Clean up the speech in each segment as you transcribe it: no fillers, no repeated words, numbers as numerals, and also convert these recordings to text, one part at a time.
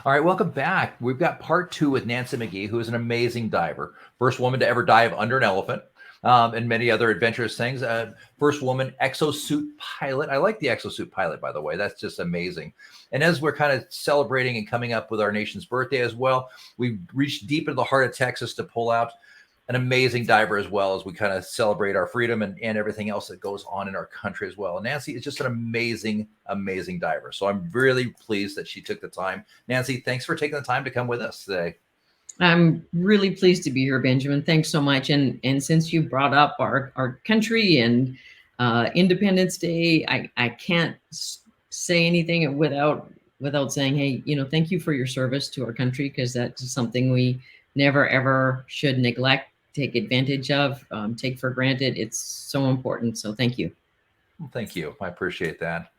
All right, welcome back. We've got part two with Nancy Magee, who is an amazing diver. First woman to ever dive under an elephant, and many other adventurous things. First woman exosuit pilot. I like the exosuit pilot, by the way. That's just amazing. And as we're kind of celebrating and coming up with our nation's birthday as well, we've reached deep into the heart of Texas to pull out an amazing diver as well, as we kind of celebrate our freedom and everything else that goes on in our country as well. And Nancy is just an amazing, amazing diver. So I'm really pleased that she took the time. Nancy, thanks for taking the time to come with us today. I'm really pleased to be here, Benjamin. Thanks so much. And since you brought up our country and Independence Day, I can't say anything without saying, hey, thank you for your service to our country, because that's something we never ever should neglect, take advantage of, take for granted. It's so important. So thank you. Well, thank you. I appreciate that.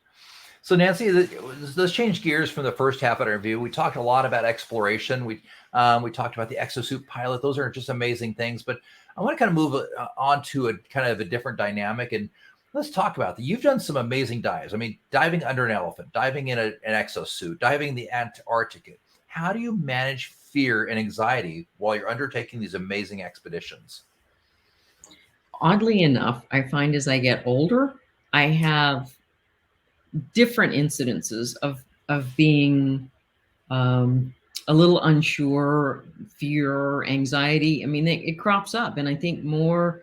So Nancy, let's change gears from the first half of our interview. We talked a lot about exploration. We talked about the exosuit pilot. Those are just amazing things. But I want to kind of move on to a kind of a different dynamic, and let's talk about that. You've done some amazing dives. I mean, diving under an elephant, diving in an exosuit, diving in the Antarctica. How do you manage fear and anxiety while you're undertaking these amazing expeditions? Oddly enough, I find as I get older, I have different incidences of being a little unsure, fear, anxiety. I mean, it crops up, and I think more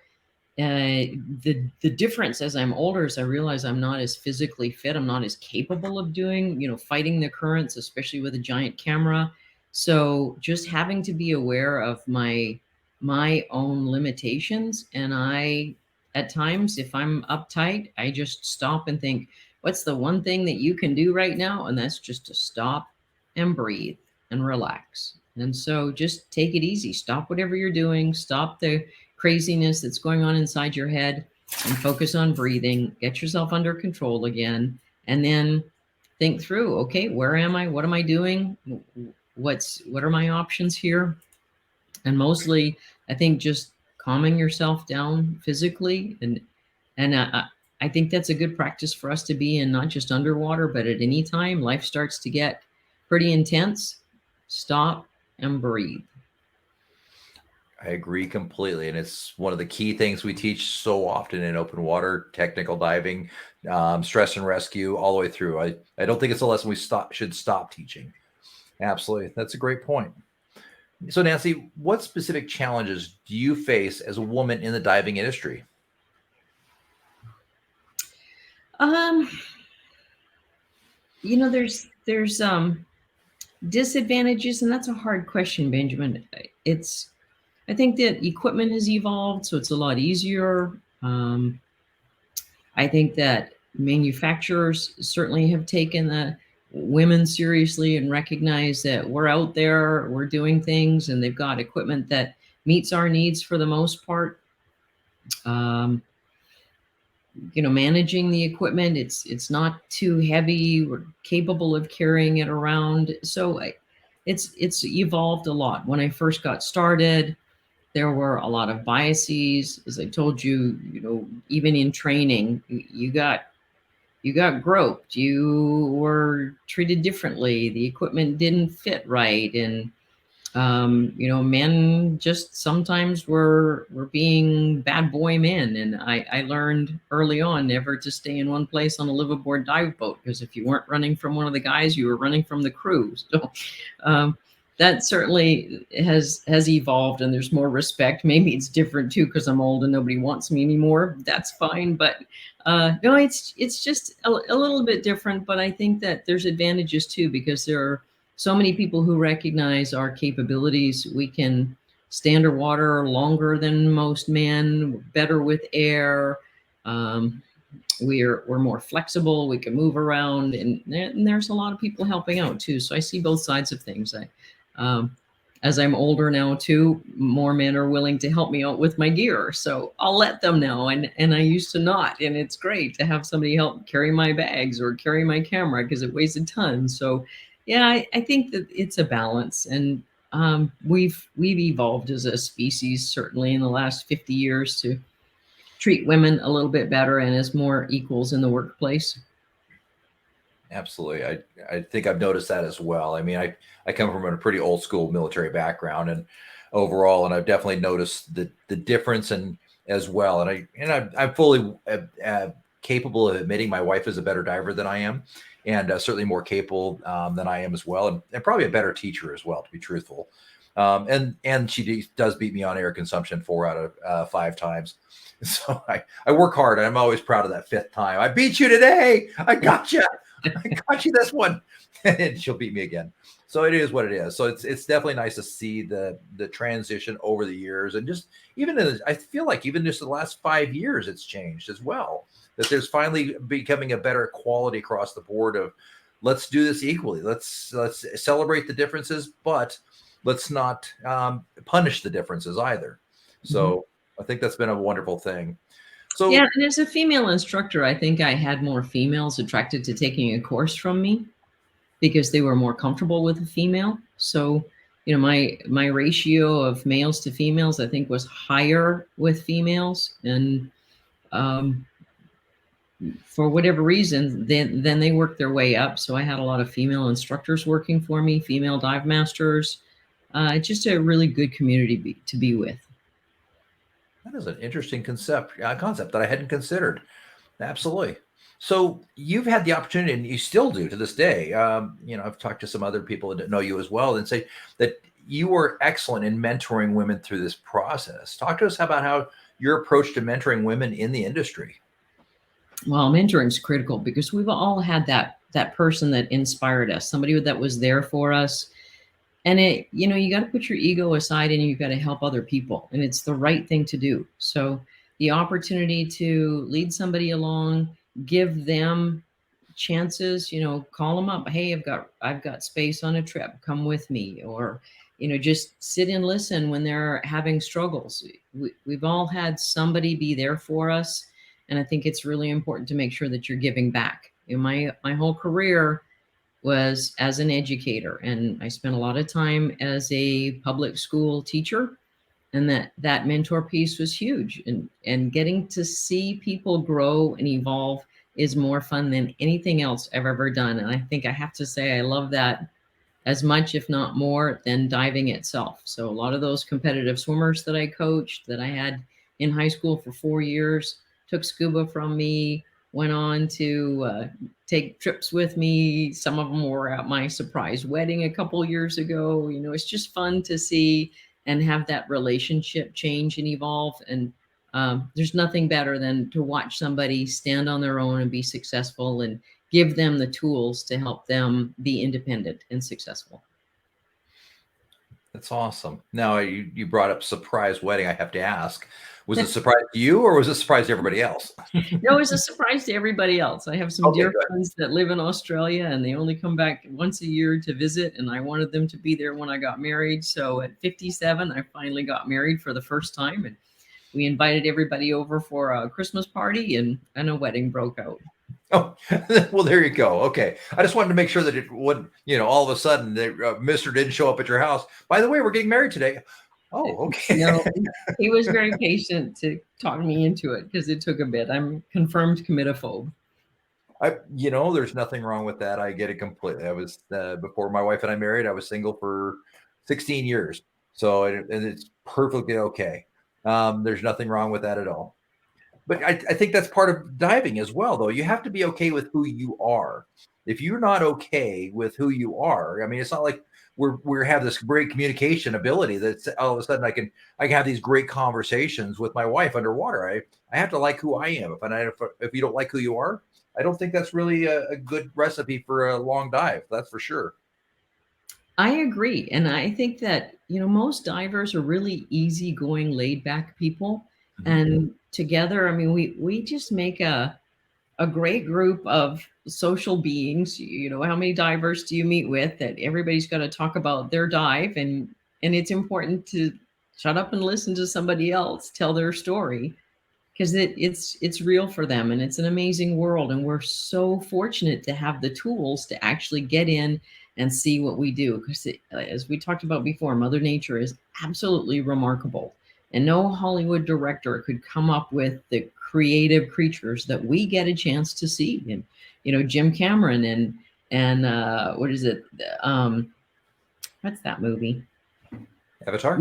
the difference as I'm older is I realize I'm not as physically fit. I'm not as capable of doing, fighting the currents, especially with a giant camera. So just having to be aware of my own limitations, and I at times, if I'm uptight, I just stop and think, what's the one thing that you can do right now? And that's just to stop and breathe and relax. And so just take it easy. Stop whatever you're doing. Stop the craziness that's going on inside your head and focus on breathing. Get yourself under control again. And then think through, okay, where am I? What am I doing? What are my options here? And mostly, I think just calming yourself down physically, and I think that's a good practice for us to be in, not just underwater, but at any time life starts to get pretty intense. Stop and breathe. I agree completely. And it's one of the key things we teach so often in open water, technical diving, stress and rescue, all the way through. I don't think it's a lesson we should stop teaching. Absolutely. That's a great point. So, Nancy, what specific challenges do you face as a woman in the diving industry? Um, there's disadvantages, and that's a hard question, Benjamin. I think that equipment has evolved, so it's a lot easier. I think that manufacturers certainly have taken the women seriously and recognize that we're out there, we're doing things, and they've got equipment that meets our needs for the most part. Um, Managing the equipment, it's not too heavy. We're capable of carrying it around, so it's evolved a lot. When I first got started, there were a lot of biases. As I told you, even in training, you got groped. You were treated differently. The equipment didn't fit right, and men just sometimes were being bad boy men. And I learned early on never to stay in one place on a liveaboard dive boat, because if you weren't running from one of the guys, you were running from the crew. So that certainly has evolved, and there's more respect. Maybe it's different too because I'm old and nobody wants me anymore. That's fine, but no, it's just a little bit different. But I think that there's advantages too, because there are so many people who recognize our capabilities. We can stay underwater longer than most men, better with air. We're more flexible. We can move around, and there's a lot of people helping out too. So I see both sides of things. As I'm older now too, more men are willing to help me out with my gear. So I'll let them know. And I used to not. And it's great to have somebody help carry my bags or carry my camera, because it weighs a ton. So yeah, I think that it's a balance. And we've evolved as a species, certainly in the last 50 years, to treat women a little bit better and as more equals in the workplace. Absolutely. I think I've noticed that as well. I mean, I come from a pretty old school military background and overall, and I've definitely noticed the difference and as well. I'm fully capable of admitting my wife is a better diver than I am, and certainly more capable than I am as well, and probably a better teacher as well, to be truthful. And she does beat me on air consumption 4 out of 5 times. So I work hard. And I'm always proud of that 5th time. I beat you today. I got you. I got you this one. And she'll beat me again. So it is what it is. So it's definitely nice to see the transition over the years, and just I feel like even just the last 5 years, it's changed as well. That there's finally becoming a better quality across the board of let's do this equally. Let's celebrate the differences, but let's not punish the differences either. So I think that's been a wonderful thing. So yeah, and as a female instructor, I think I had more females attracted to taking a course from me because they were more comfortable with a female. So, you know, my ratio of males to females, I think, was higher with females, and for whatever reason, then they worked their way up. So I had a lot of female instructors working for me, female dive masters. Just a really good community to be with. that is an interesting concept that I hadn't considered. Absolutely. So you've had the opportunity, and you still do to this day. I've talked to some other people that know you as well, and say that you were excellent in mentoring women through this process. Talk to us about how your approach to mentoring women in the industry. Well, mentoring is critical because we've all had that person that inspired us, somebody that was there for us. And you got to put your ego aside and you got to help other people. And it's the right thing to do. So the opportunity to lead somebody along, give them chances, call them up. Hey, I've got space on a trip. Come with me. Or, just sit and listen when they're having struggles. We've all had somebody be there for us. And I think it's really important to make sure that you're giving back. My whole career was as an educator, and I spent a lot of time as a public school teacher, and that mentor piece was huge, and getting to see people grow and evolve is more fun than anything else I've ever done. And I think I have to say I love that as much, if not more, than diving itself. So a lot of those competitive swimmers that I coached, that I had in high school for 4 years, took scuba from me, went on to take trips with me. Some of them were at my surprise wedding a couple years ago. It's just fun to see and have that relationship change and evolve. And there's nothing better than to watch somebody stand on their own and be successful, and give them the tools to help them be independent and successful. That's awesome. Now you brought up surprise wedding. I have to ask, was it a surprise to you, or was it a surprise to everybody else? No, it was a surprise to everybody else. I have some Okay, dear good. friends that live in Australia, and they only come back once a year to visit. And I wanted them to be there when I got married. So at 57, I finally got married for the first time. And we invited everybody over for a Christmas party, and a wedding broke out. Oh, well, there you go. Okay. I just wanted to make sure that it wouldn't, all of a sudden, Mr. didn't show up at your house. By the way, we're getting married today. Oh, okay. No, he was very patient to talk me into it because it took a bit. I'm confirmed committophobe. There's nothing wrong with that. I get it completely. I was, before my wife and I married, I was single for 16 years. So, and it's perfectly okay. There's nothing wrong with that at all. But I think that's part of diving as well, though. You have to be okay with who you are. If you're not okay with who you are, I mean, it's not like we have this great communication ability that all of a sudden I can have these great conversations with my wife underwater. I have to like who I am. If you don't like who you are, I don't think that's really a good recipe for a long dive. That's for sure. I agree. And I think that, most divers are really easygoing, laid back people. Mhm. And together, I mean, we just make a great group of social beings. How many divers do you meet with that everybody's got to talk about their dive, and it's important to shut up and listen to somebody else tell their story, because it's real for them, and it's an amazing world, and we're so fortunate to have the tools to actually get in and see what we do, because as we talked about before, Mother Nature is absolutely remarkable, and no Hollywood director could come up with the creative creatures that we get a chance to see. And, Jim Cameron and what is it? What's that movie? Avatar.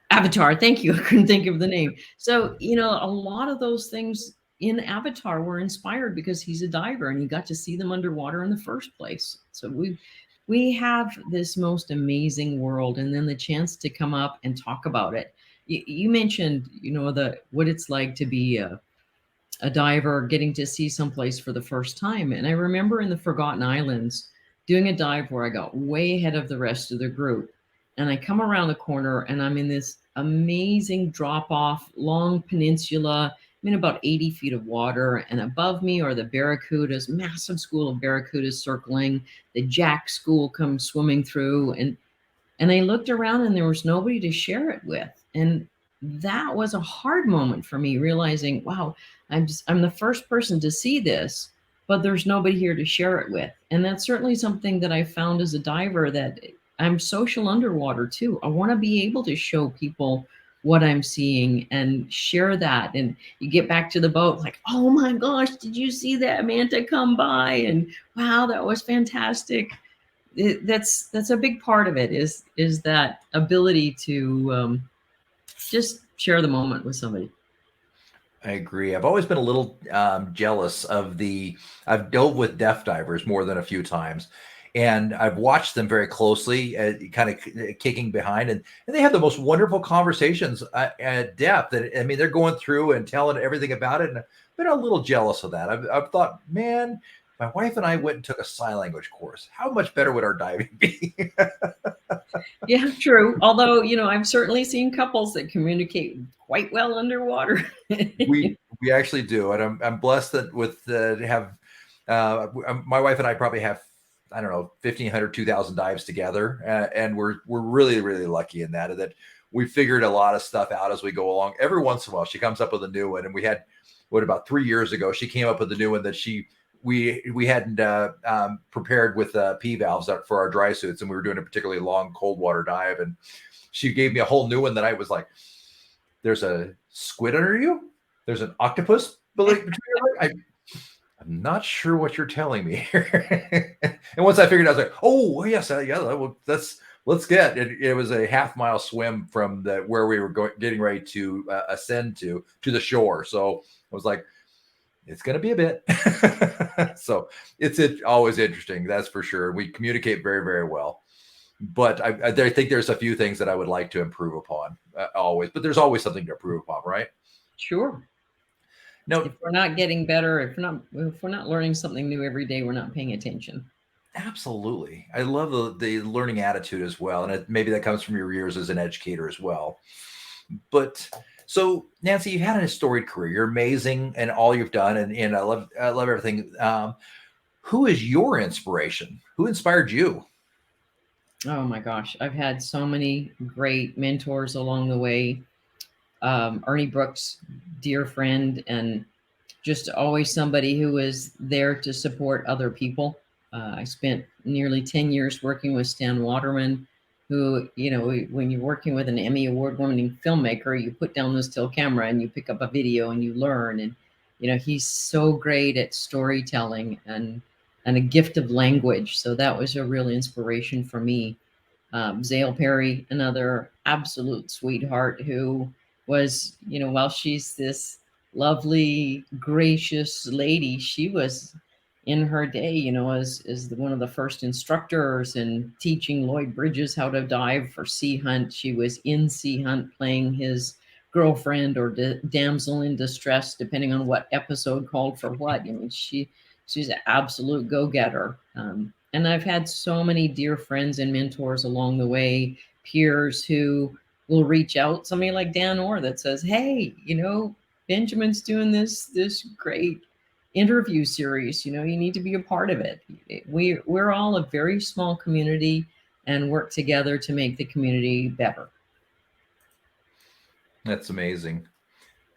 Avatar. Thank you. I couldn't think of the name. So, a lot of those things in Avatar were inspired because he's a diver and he got to see them underwater in the first place. So we have this most amazing world, and then the chance to come up and talk about it. You mentioned, what it's like to be a diver, getting to see someplace for the first time. And I remember in the Forgotten Islands doing a dive where I got way ahead of the rest of the group. And I come around the corner and I'm in this amazing drop off, long peninsula. I'm in about 80 feet of water. And above me are the barracudas, massive school of barracudas circling. The jack school comes swimming through. And I looked around and there was nobody to share it with. And that was a hard moment for me, realizing, wow, I'm the first person to see this, but there's nobody here to share it with. And that's certainly something that I found as a diver, that I'm social underwater too. I want to be able to show people what I'm seeing and share that. And you get back to the boat like, oh my gosh, did you see that manta come by? And wow, that was fantastic. That's a big part of it, is that ability to just share the moment with somebody. I agree. I've always been a little jealous I've dove with deaf divers more than a few times, and I've watched them very closely, kind of kicking behind, and they have the most wonderful conversations at depth. And I mean, they're going through and telling everything about it, and I've been a little jealous of that. I've thought, man, my wife and I went and took a sign language course. How much better would our diving be? Yeah, true. Although, I've certainly seen couples that communicate quite well underwater. we actually do, and I'm blessed that with have my wife and I probably have, I don't know, 1,500, 2,000 dives together, and we're really, really lucky in that we figured a lot of stuff out as we go along. Every once in a while, she comes up with a new one, and we had about 3 years ago, she came up with a new one that we hadn't prepared with P valves for our dry suits, and we were doing a particularly long cold water dive, and she gave me a whole new one that I was like, there's a squid under you, there's an octopus between your I'm not sure what you're telling me here. And once I figured out, I was like, oh yes, yeah, well, let's get it. It was a half-mile swim from where we were getting ready to ascend to the shore. So I was like, it's going to be a bit. So it's always interesting. That's for sure. We communicate very, very well. But I think there's a few things that I would like to improve upon always. But there's always something to improve upon, right? Sure. No, if we're not getting better, if we're not learning something new every day, we're not paying attention. Absolutely. I love the learning attitude as well. And maybe that comes from your years as an educator as well. But so, Nancy, you've had a storied career. You're amazing and all you've done. And I love everything. Who is your inspiration? Who inspired you? Oh my gosh. I've had so many great mentors along the way. Ernie Brooks, dear friend, and just always somebody who was there to support other people. I spent nearly 10 years working with Stan Waterman, who, when you're working with an Emmy award-winning filmmaker, you put down the still camera and you pick up a video and you learn. And, he's so great at storytelling and a gift of language. So that was a real inspiration for me. Zale Perry, another absolute sweetheart who was, while she's this lovely, gracious lady, she was in her day, as one of the first instructors and teaching Lloyd Bridges how to dive for Sea Hunt. She was in Sea Hunt playing his girlfriend or damsel in distress, depending on what episode called for what. She's an absolute go-getter. And I've had so many dear friends and mentors along the way, peers who will reach out, somebody like Dan Orr that says, hey, Benjamin's doing this great interview series, you need to be a part of it. We're all a very small community and work together to make the community better. That's amazing.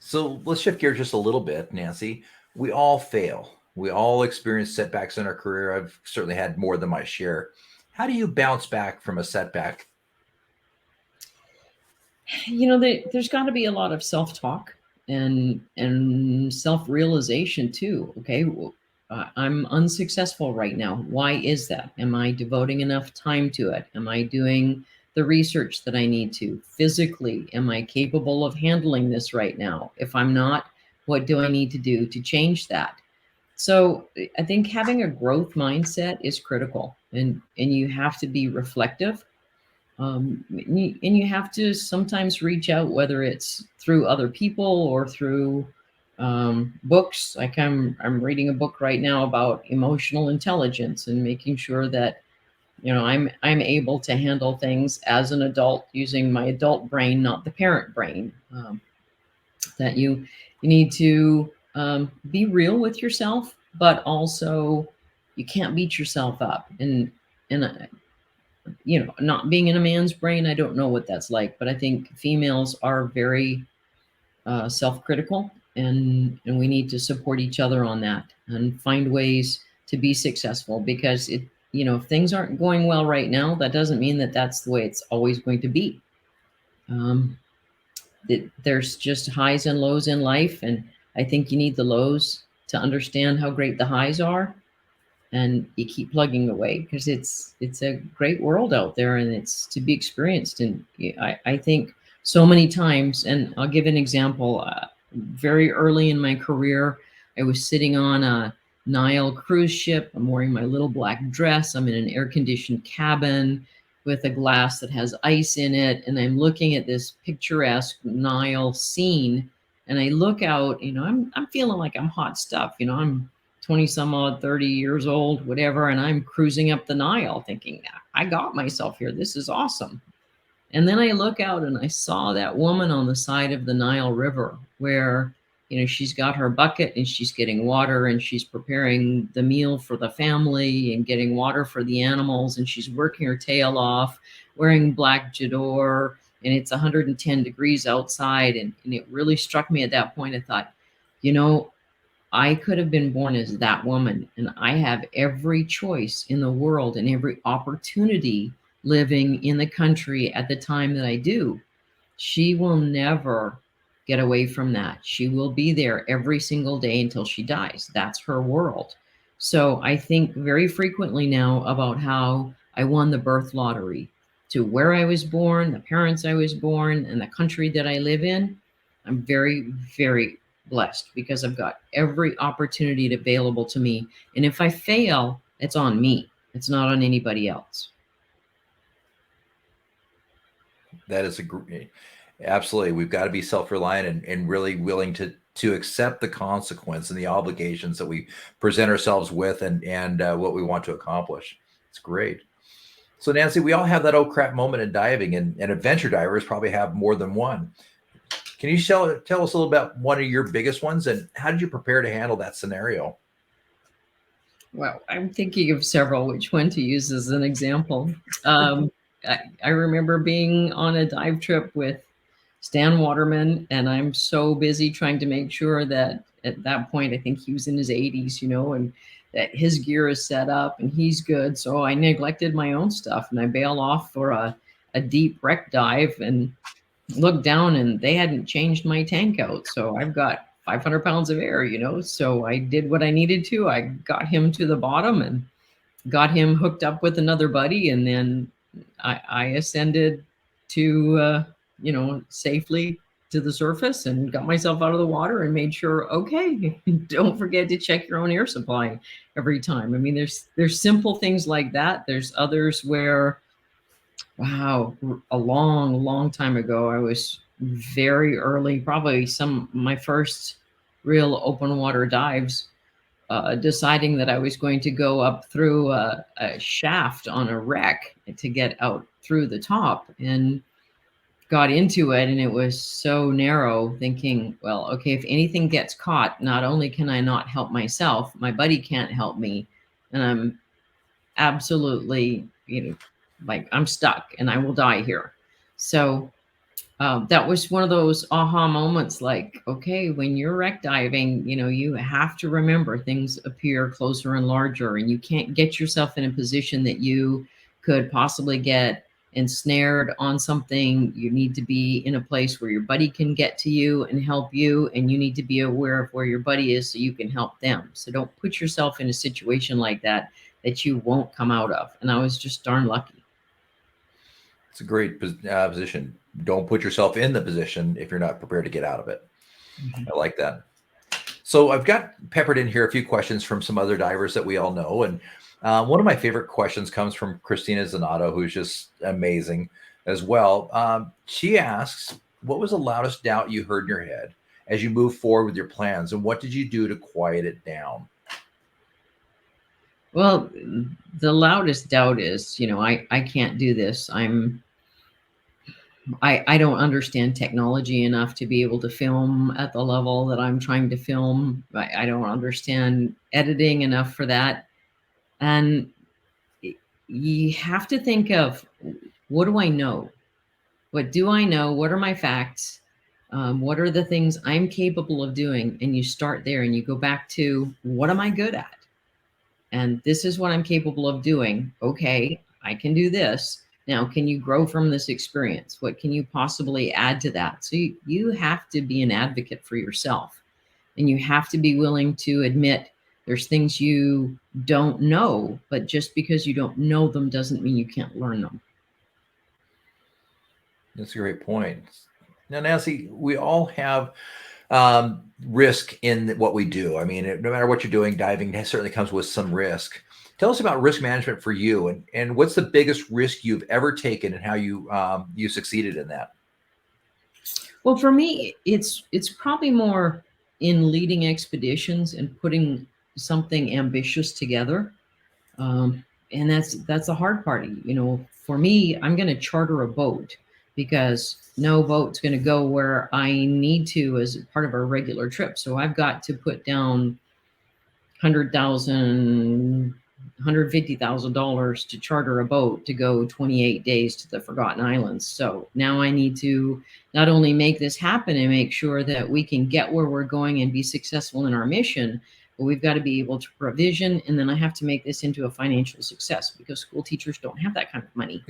So let's shift gears just a little bit, Nancy. We all fail. We all experience setbacks in our career. I've certainly had more than my share. How do you bounce back from a setback? There's got to be a lot of self-talk. and self-realization too. Okay, I'm unsuccessful right now. Why is that? Am I devoting enough time to it? Am I doing the research that I need to? Physically, am I capable of handling this right now? If I'm not, what do I need to do to change that? So I think having a growth mindset is critical, and you have to be reflective. And you have to sometimes reach out, whether it's through other people or through books. Like I'm reading a book right now about emotional intelligence and making sure that I'm able to handle things as an adult using my adult brain, not the parent brain. That you need to be real with yourself, but also you can't beat yourself up. And not being in a man's brain, I don't know what that's like, but I think females are very self-critical, and we need to support each other on that and find ways to be successful, because if things aren't going well right now, that doesn't mean that that's the way it's always going to be. um, there's just highs and lows in life, and I think you need the lows to understand how great the highs are, and you keep plugging away, because it's a great world out there, and it's to be experienced. And I think so many times, and I'll give an example. Very early in my career, I was sitting on a Nile cruise ship. I'm wearing my little black dress. I'm in an air-conditioned cabin with a glass that has ice in it, and I'm looking at this picturesque Nile scene. And I look out, I'm feeling like I'm hot stuff. I'm 20 some odd, 30 years old, whatever. And I'm cruising up the Nile thinking, I got myself here. This is awesome. And then I look out and I saw that woman on the side of the Nile River where, she's got her bucket and she's getting water and she's preparing the meal for the family and getting water for the animals. And she's working her tail off, wearing black chador, and it's 110 degrees outside. And it really struck me at that point. I thought, I could have been born as that woman, and I have every choice in the world and every opportunity living in the country at the time that I do. She will never get away from that. She will be there every single day until she dies. That's her world. So I think very frequently now about how I won the birth lottery, to where I was born, the parents I was born, and the country that I live in. I'm very, very blessed because I've got every opportunity available to me. And if I fail, it's on me. It's not on anybody else. That is absolutely. We've got to be self-reliant and really willing to accept the consequence and the obligations that we present ourselves with and what we want to accomplish. It's great. So Nancy, we all have that oh crap moment in diving, and adventure divers probably have more than one. Can you tell us a little about one of your biggest ones, and how did you prepare to handle that scenario? Well, I'm thinking of several, which one to use as an example. I remember being on a dive trip with Stan Waterman, and I'm so busy trying to make sure that at that point, I think he was in his 80s, and that his gear is set up and he's good. So I neglected my own stuff, and I bail off for a deep wreck dive and looked down, and they hadn't changed my tank out. So I've got 500 pounds of air, so I did what I needed to. I got him to the bottom and got him hooked up with another buddy. And then I ascended to, safely to the surface and got myself out of the water and made sure, okay, don't forget to check your own air supply every time. I mean, there's simple things like that. There's others where, wow, a long time ago, I was very early, probably my first real open water dives, deciding that I was going to go up through a shaft on a wreck to get out through the top, and got into it. And it was so narrow, thinking, well, okay, if anything gets caught, not only can I not help myself, my buddy can't help me. And I'm absolutely, like I'm stuck and I will die here. So that was one of those aha moments, like, okay, when you're wreck diving, you have to remember things appear closer and larger, and you can't get yourself in a position that you could possibly get ensnared on something, you need to be in a place where your buddy can get to you and help you, and you need to be aware of where your buddy is so you can help them. So don't put yourself in a situation like that that you won't come out of. And I was just darn lucky. It's a great position. Don't put yourself in the position if you're not prepared to get out of it. Mhm. I like that. So I've got peppered in here a few questions from some other divers that we all know. And one of my favorite questions comes from Christina Zanato, who's just amazing as well. She asks, what was the loudest doubt you heard in your head as you move forward with your plans? And what did you do to quiet it down? Well, the loudest doubt is, I can't do this. I don't understand technology enough to be able to film at the level that I'm trying to film. I don't understand editing enough for that. And you have to think of, what do I know? What do I know? What are my facts? What are the things I'm capable of doing? And you start there and you go back to, what am I good at? And this is what I'm capable of doing. Okay, I can do this. Now, can you grow from this experience? What can you possibly add to that? So you have to be an advocate for yourself, and you have to be willing to admit there's things you don't know, but just because you don't know them doesn't mean you can't learn them. That's a great point. Now, Nancy, we all have risk in what we do. I mean, no matter what you're doing, diving certainly comes with some risk. Tell us about risk management for you, and what's the biggest risk you've ever taken, and how you succeeded in that. Well, for me, it's probably more in leading expeditions and putting something ambitious together. And that's the hard part. For me, I'm going to charter a boat because no boat's going to go where I need to as part of our regular trip. So I've got to put down $150,000 to charter a boat to go 28 days to the Forgotten Islands. So now I need to not only make this happen and make sure that we can get where we're going and be successful in our mission, but we've got to be able to provision. And then I have to make this into a financial success because school teachers don't have that kind of money.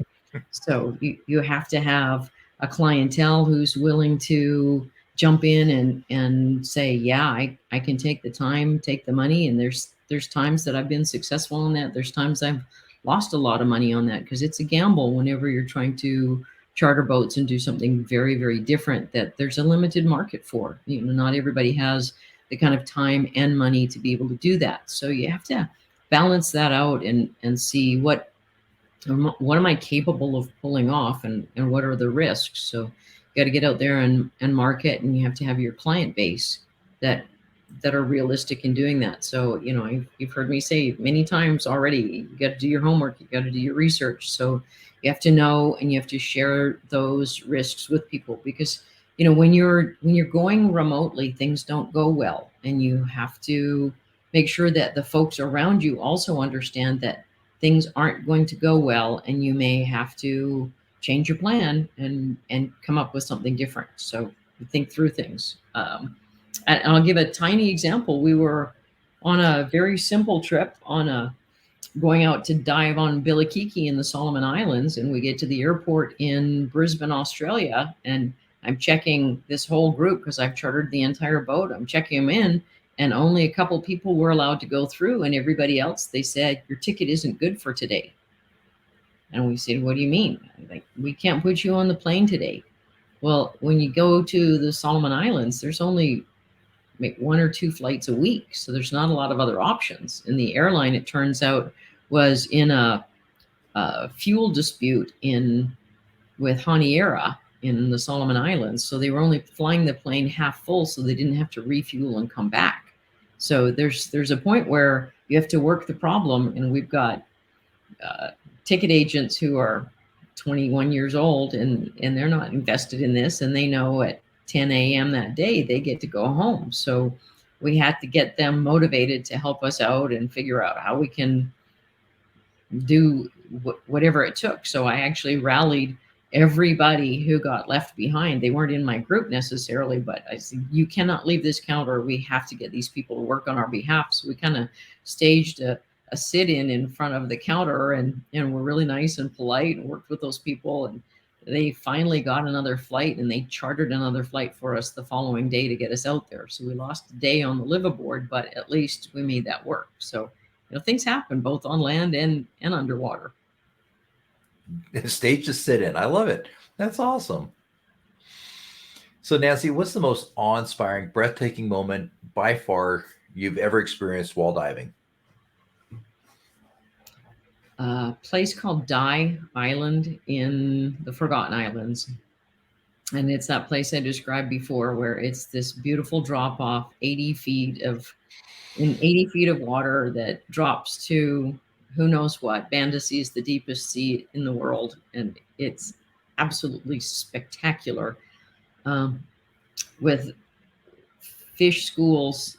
So you have to have a clientele who's willing to jump in and say, yeah, I can take the time, take the money. And there's times that I've been successful on that. There's times I've lost a lot of money on that because it's a gamble whenever you're trying to charter boats and do something very, very different that there's a limited market for. Not everybody has the kind of time and money to be able to do that. So you have to balance that out and see what am I capable of pulling off and what are the risks. So you got to get out there and market, and you have to have your client base that are realistic in doing that. So, you've heard me say many times already, you got to do your homework, you got to do your research. So you have to know, and you have to share those risks with people because, when you're going remotely, things don't go well, and you have to make sure that the folks around you also understand that things aren't going to go well, and you may have to change your plan and come up with something different. So think through things. And I'll give a tiny example. We were on a very simple trip going out to dive on Billikiki in the Solomon Islands, and we get to the airport in Brisbane, Australia, and I'm checking this whole group because I've chartered the entire boat. I'm checking them in, and only a couple people were allowed to go through, and everybody else, they said, your ticket isn't good for today. And we said, what do you mean? Like, we can't put you on the plane today. Well, when you go to the Solomon Islands, there's only one or two flights a week. So there's not a lot of other options. And the airline, it turns out, was in a fuel dispute with Honiara in the Solomon Islands. So they were only flying the plane half full, so they didn't have to refuel and come back. So there's a point where you have to work the problem. And we've got ticket agents who are 21 years old, and they're not invested in this, and they know at 10 a.m. that day they get to go home. So we had to get them motivated to help us out and figure out how we can do whatever it took. So I actually rallied everybody who got left behind. They weren't in my group necessarily, but I said, you cannot leave this counter. We have to get these people to work on our behalf. So we kind of staged a a sit-in in front of the counter, and were really nice and polite and worked with those people. And they finally got another flight, and they chartered another flight for us the following day to get us out there. So we lost a day on the liveaboard, but at least we made that work. So, things happen both on land and underwater. Stage to sit in. I love it. That's awesome. So, Nancy, what's the most awe-inspiring, breathtaking moment by far you've ever experienced while diving? A place called Dye Island in the Forgotten Islands. And it's that place I described before, where it's this beautiful drop off, 80 feet of water that drops to who knows what. Banda Sea is the deepest sea in the world, and it's absolutely spectacular, with fish schools,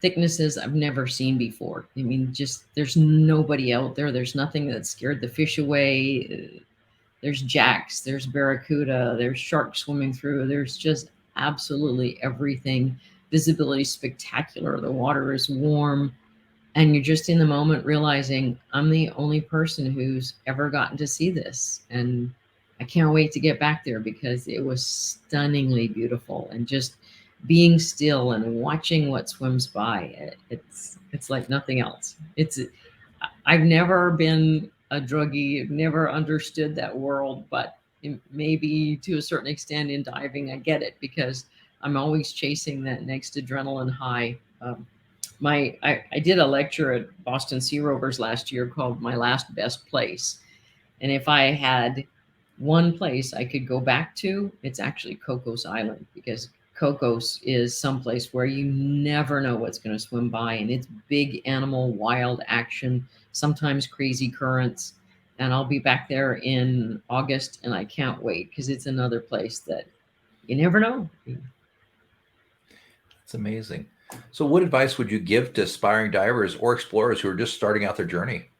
thicknesses I've never seen before. I mean, just there's nobody out there. There's nothing that scared the fish away. There's jacks, there's barracuda, there's sharks swimming through. There's just absolutely everything. Visibility spectacular. The water is warm, and you're just in the moment realizing I'm the only person who's ever gotten to see this, and I can't wait to get back there because it was stunningly beautiful. And just being still and watching what swims by, it's like nothing else. I've never been a druggie, I've never understood that world, but maybe to a certain extent in diving I get it, because I'm always chasing that next adrenaline high. I did a lecture at Boston Sea Rovers last year called My Last Best Place, and if I had one place I could go back to, it's actually Cocos Island, because Cocos is someplace where you never know what's going to swim by, and it's big animal, wild action, sometimes crazy currents. And I'll be back there in August, and I can't wait, because it's another place that you never know. It's amazing. So what advice would you give to aspiring divers or explorers who are just starting out their journey?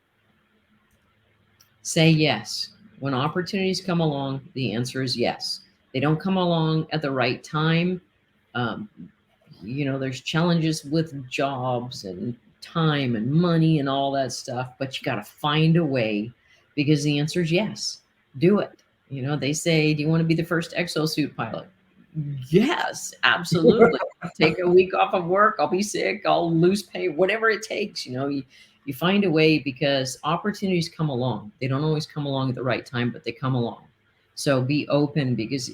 Say yes. When opportunities come along, the answer is yes. They don't come along at the right time. There's challenges with jobs and time and money and all that stuff, but you got to find a way, because the answer is yes. Do it. They say, do you want to be the first exosuit pilot? Yes, absolutely. Take a week off of work. I'll be sick. I'll lose pay, whatever it takes. You find a way, because opportunities come along. They don't always come along at the right time, but they come along. So be open, because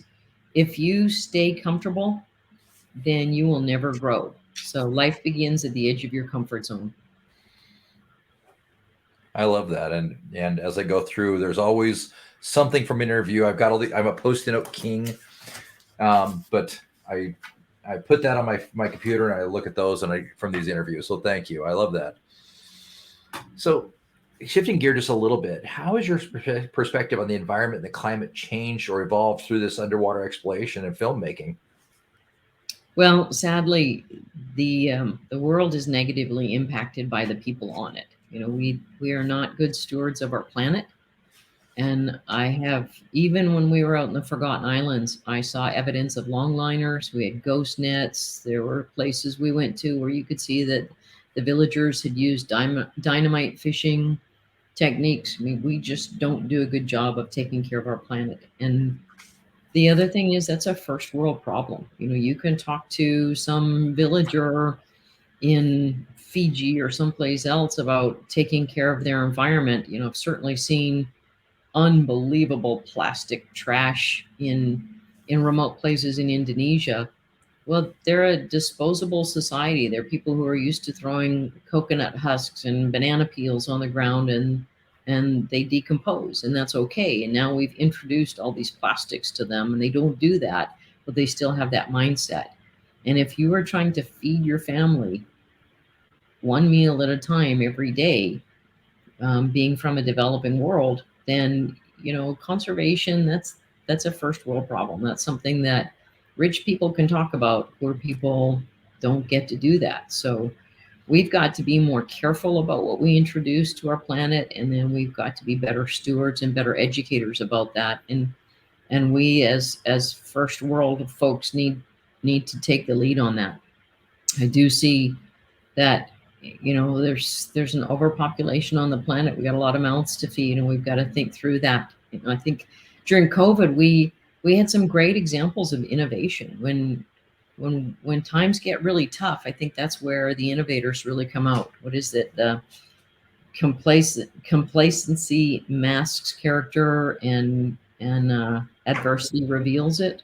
if you stay comfortable, then you will never grow. So life begins at the edge of your comfort zone. I love that. And as I go through, there's always something from an interview. I'm a post-it note king. But I put that on my computer, and I look at those from these interviews. So thank you. I love that. So shifting gear just a little bit, how has your perspective on the environment and the climate changed or evolved through this underwater exploration and filmmaking? Well, sadly, the world is negatively impacted by the people on it. We are not good stewards of our planet. And even when we were out in the Forgotten Islands, I saw evidence of longliners. We had ghost nets. There were places we went to where you could see that the villagers had used dynamite fishing techniques. I mean, we just don't do a good job of taking care of our planet. And the other thing is, that's a first world problem. You can talk to some villager in Fiji or someplace else about taking care of their environment. I've certainly seen unbelievable plastic trash in remote places in Indonesia. Well, they're a disposable society. They're people who are used to throwing coconut husks and banana peels on the ground, and they decompose, and that's okay. And now we've introduced all these plastics to them, and they don't do that, but they still have that mindset. And if you are trying to feed your family one meal at a time every day, being from a developing world, then conservation, that's a first world problem. That's something that rich people can talk about. Poor people don't get to do that. So we've got to be more careful about what we introduce to our planet, and then we've got to be better stewards and better educators about that. And we as first world folks need to take the lead on that. I do see that there's an overpopulation on the planet. We got a lot of mouths to feed, and we've got to think through that. I think during COVID, we had some great examples of innovation. When times get really tough, I think that's where the innovators really come out. What is it? The complacency masks character, and adversity reveals it.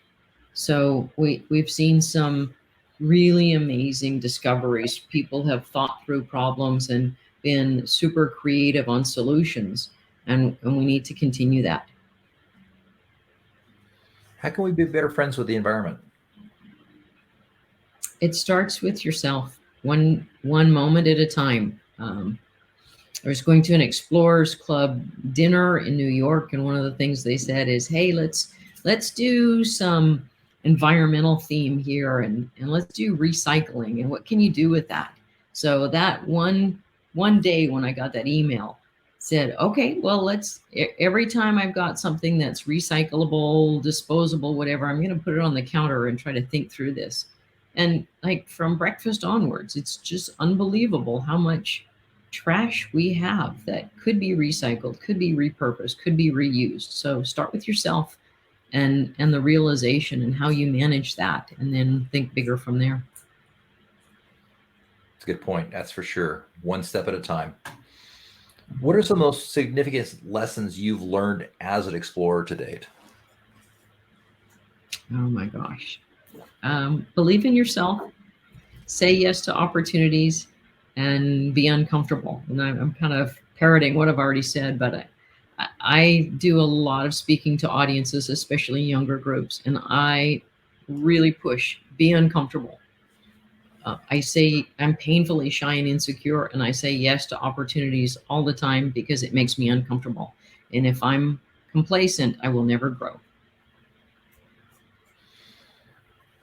So we've seen some really amazing discoveries. People have thought through problems and been super creative on solutions, and we need to continue that. How can we be better friends with the environment? It starts with yourself, one moment at a time. I was going to an Explorers Club dinner in New York, and one of the things they said is, "Hey, let's do some environmental theme here, and let's do recycling. And what can you do with that?" So that one day when I got that email, said, "Okay, well, every time I've got something that's recyclable, disposable, whatever, I'm going to put it on the counter and try to think through this." And like from breakfast onwards, it's just unbelievable how much trash we have that could be recycled, could be repurposed, could be reused. So start with yourself and the realization and how you manage that, and then think bigger from there. It's a good point. That's for sure. One step at a time. What are some of the most significant lessons you've learned as an explorer to date? Oh my gosh. Believe in yourself, say yes to opportunities, and be uncomfortable. And I'm kind of parroting what I've already said, but I do a lot of speaking to audiences, especially younger groups, and I really push, be uncomfortable. I say I'm painfully shy and insecure, and I say yes to opportunities all the time because it makes me uncomfortable. And if I'm complacent, I will never grow.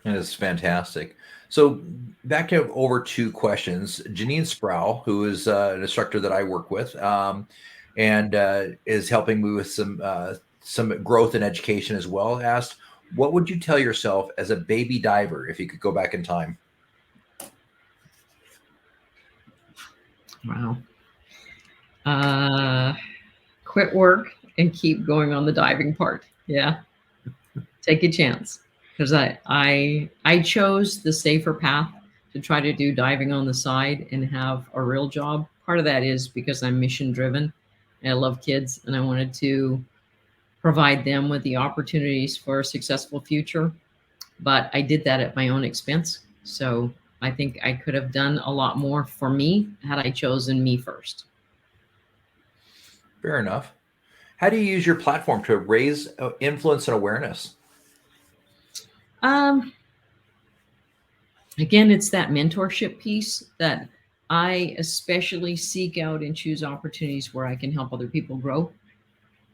That is fantastic. So back to over two questions. Janine Sproul, who is an instructor that I work with, and is helping me with some growth in education as well, asked, "What would you tell yourself as a baby diver if you could go back in time?" Wow. Quit work and keep going on the diving part. Yeah. Take a chance, because I chose the safer path to try to do diving on the side and have a real job. Part of that is because I'm mission driven and I love kids, and I wanted to provide them with the opportunities for a successful future. But I did that at my own expense. So I think I could have done a lot more for me had I chosen me first. Fair enough. How do you use your platform to raise influence and awareness? Um, Again, it's that mentorship piece that I especially seek out and choose opportunities where I can help other people grow,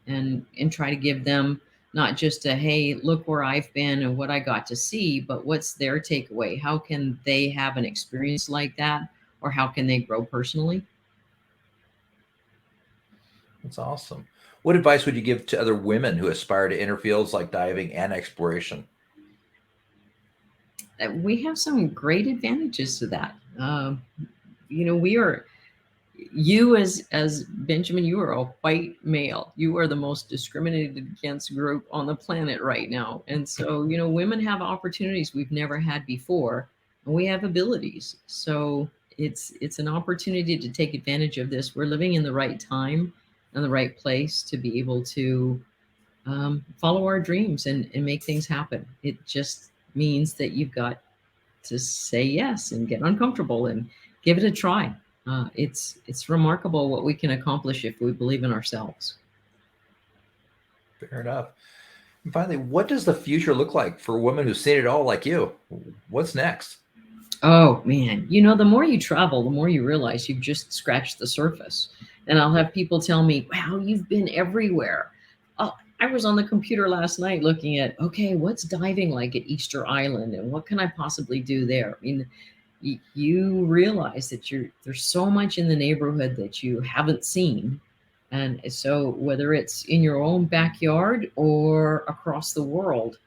and try to give them not just a, "Hey, look where I've been and what I got to see," but what's their takeaway? How can they have an experience like that? Or how can they grow personally? That's awesome. What advice would you give to other women who aspire to enter fields like diving and exploration? We have some great advantages to that. We are, you as Benjamin, you are a white male. You are the most discriminated against group on the planet right now. And so, women have opportunities we've never had before, and we have abilities. So it's an opportunity to take advantage of this. We're living in the right time and the right place to be able to follow our dreams and make things happen. It just means that you've got to say yes and get uncomfortable and give it a try. It's remarkable what we can accomplish if we believe in ourselves. Fair enough. And finally, what does the future look like for a woman who's seen it all like you? What's next? Oh man, the more you travel, the more you realize you've just scratched the surface. And I'll have people tell me, "Wow, you've been everywhere." Oh, I was on the computer last night looking at, okay, what's diving like at Easter Island and what can I possibly do there? I mean, you realize that there's so much in the neighborhood that you haven't seen. And so whether it's in your own backyard or across the world,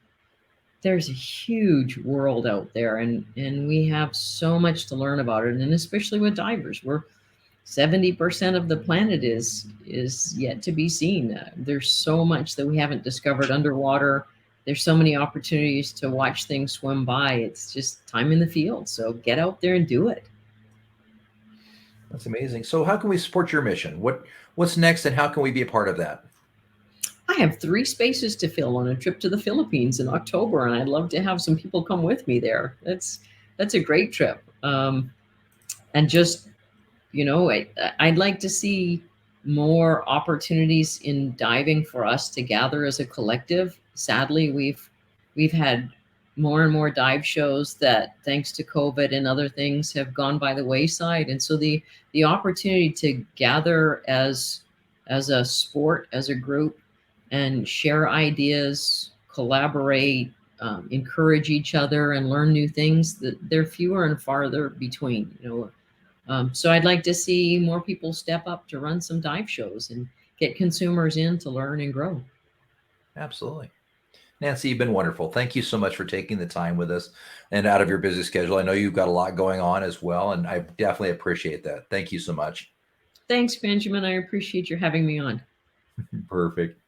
there's a huge world out there, and we have so much to learn about it, and especially with divers, we're 70% of the planet is yet to be seen. There's so much that we haven't discovered underwater. There's so many opportunities to watch things swim by. It's just time in the field. So get out there and do it. That's amazing. So how can we support your mission? What's next, and how can we be a part of that? I have 3 spaces to fill on a trip to the Philippines in October, and I'd love to have some people come with me there. That's a great trip. And just, I'd like to see more opportunities in diving for us to gather as a collective. Sadly, we've had more and more dive shows that, thanks to COVID and other things, have gone by the wayside. And so the opportunity to gather as a sport, as a group, and share ideas, collaborate, encourage each other, and learn new things, that they're fewer and farther between. So I'd like to see more people step up to run some dive shows and get consumers in to learn and grow. Absolutely. Nancy, you've been wonderful. Thank you so much for taking the time with us and out of your busy schedule. I know you've got a lot going on as well, and I definitely appreciate that. Thank you so much. Thanks, Benjamin. I appreciate your having me on. Perfect.